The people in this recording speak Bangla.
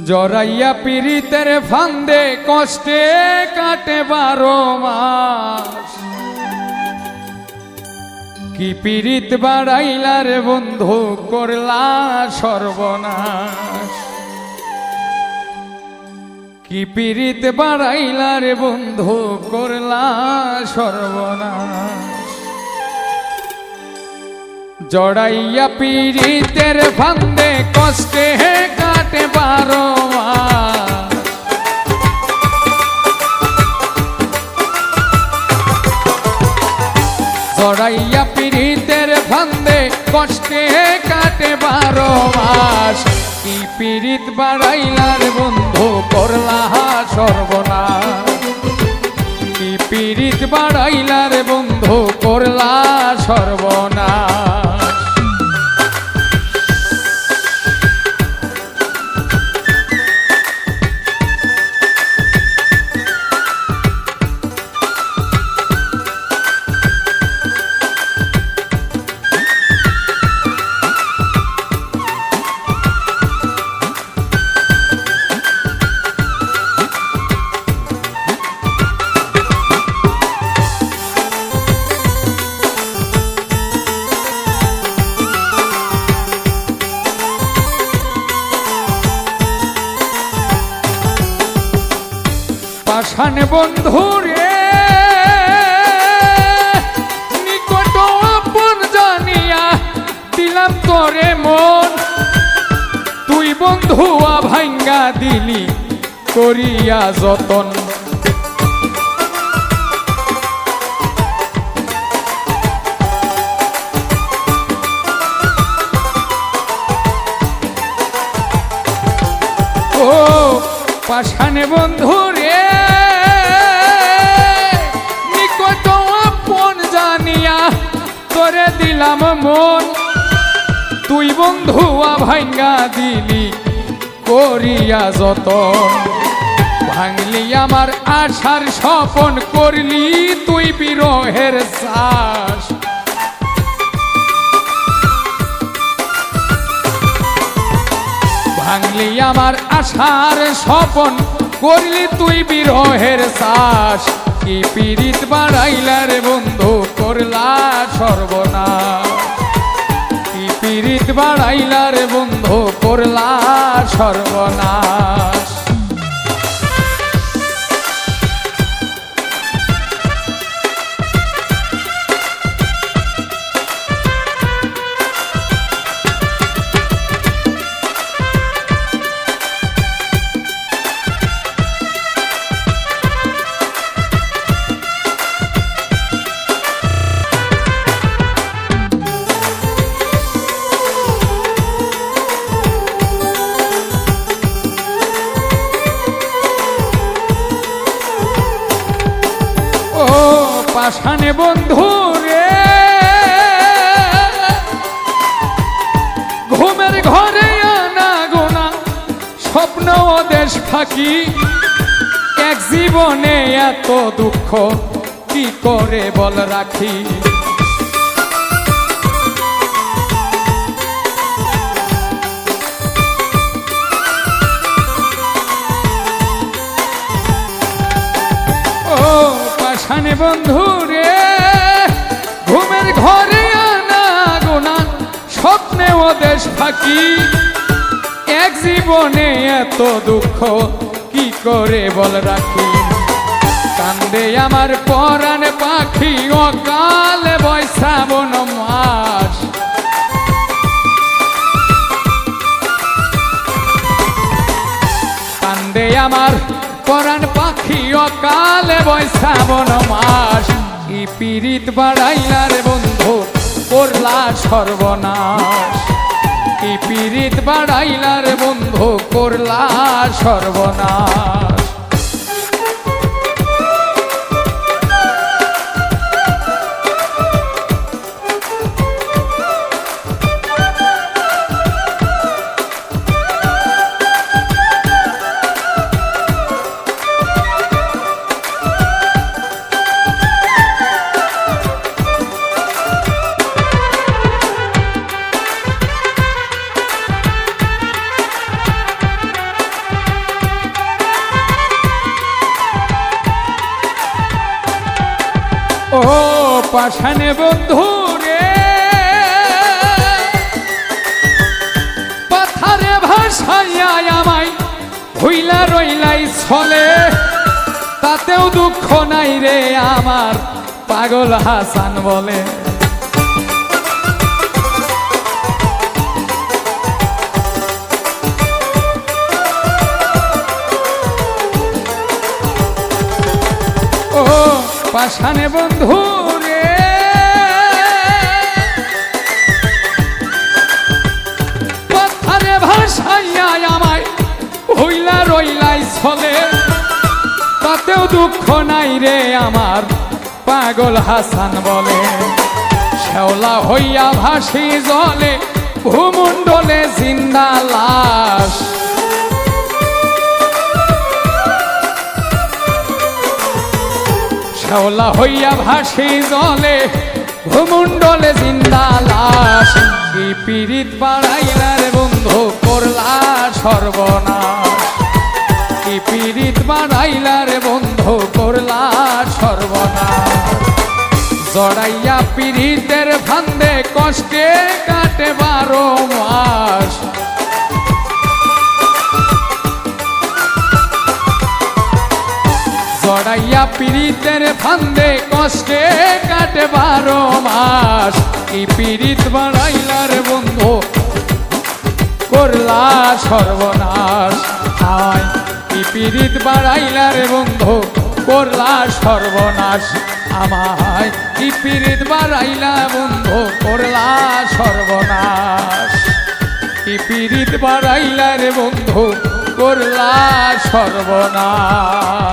জড়াইয়া পীড়িতের ফান্দে কষ্টে কাটে 12 মাস। কি পীড়িত বাড়াইলা রে বন্ধু, করলা সর্বনাশ। কি পীড়িত বাড়াইলা রে বন্ধু, করলা সর্বনাশ। জড়াইয়া পীড়িতের ফান্দে কষ্টে কাটে 12 মাস। জড়াইয়া পীড়িতের ফান্দে কষ্টে কাটে 12 মাস। কি পীড়িত বাড়াইলার বন্ধু, করলা সর্বনাশ। কি পীড়িত বাড়াইলার বন্ধু, করলা সর্বনাশ। পাষাণ বন্ধুরে নিকট আপন জানিয়া দিলাম তোরে মন। তুই বন্ধুয়া ভাঙ্গা দিলি করিয়া যতন। ও পাষাণ বন্ধুরে নিকট আপন জানিয়া তোরে দিলাম মন। তুই বন্ধুয়া ভাঙ্গা দিলি করিয়া যতন। ভাঙলি আমার আশার স্বপন, করলি তুই বিরহের শ্বাস। ভাঙলি আমার আশার স্বপন, করলি তুই বিরহের শ্বাস। কি পীড়িত বাড়াইলার বন্ধু, করলা সর্বনাশ। কি পীড়িত বাড়াইলার বন্ধু, করলা সর্বনাশ। পাষাণ বন্ধু রে ঘুমের ঘরে আনা গোনা, স্বপ্ন ও দেশ ফাঁকি। এক জীবনে এত দুঃখ কি করে বল রাখি। পাষাণ বন্ধু রে ঘুমের ঘরে আনা গোনা, স্বপ্নে ও দেশ ফাঁকি। এক জীবনে এত দুঃখ কি করে বল রাখি। কান্দে আমার পরাণ পাখি, অকালে বৈশাবন মাস। কান্দে আমার পরাণ পাখি, অকালে বৈশাবন মাস। কি পীড়িত বাড়াইলার বন্ধু, করলা সর্বনাশ। কি পীড়িত বাড়াইলার বন্ধু, করলা সর্বনাশ। ও পাষাণে বন্ধু রে পাথারে ভাসাইয়া আমায় ভুইলা রইলাই ছলে তাতেও দুঃখ নাই রে আমার পাগল হাসান বলে ও পাষাণে বন্ধু রে পাথারে ভাসাইয়া আমায় ভুইলা রইলাই ছলে তাতেও দুঃখ নাই রে আমার পাগল হাসান বলে শ্যাওলা হইয়া ভাসি জলে ভূমণ্ডলে জিন্দা লাশ শ্যাওলা হইয়া ভাসি জলে ভূমণ্ডলে জিন্দা লাশ কি পীড়িত বাড়াইলার বন্ধু করলা সর্বনাশ কি পীড়িত বাড়াইলার বন্ধু করলা সর্বনাশ জড়াইয়া পীড়িতের ফান্দে কষ্টে কাটে 12 মাস জড়াইয়া পীড়িতের ফান্দে কষ্টে কাটে 12 মাস কি পীড়িত বাড়াইলার বন্ধু করলা সর্বনাশ আয় কি পীড়িত বাড়াইলার বন্ধু করলা সর্বনাশ আমায় কি পীড়িত বাড়াইলা বন্ধু করলা সর্বনাশ কি পীড়িত বাড়াইলার বন্ধু করলা সর্বনাশ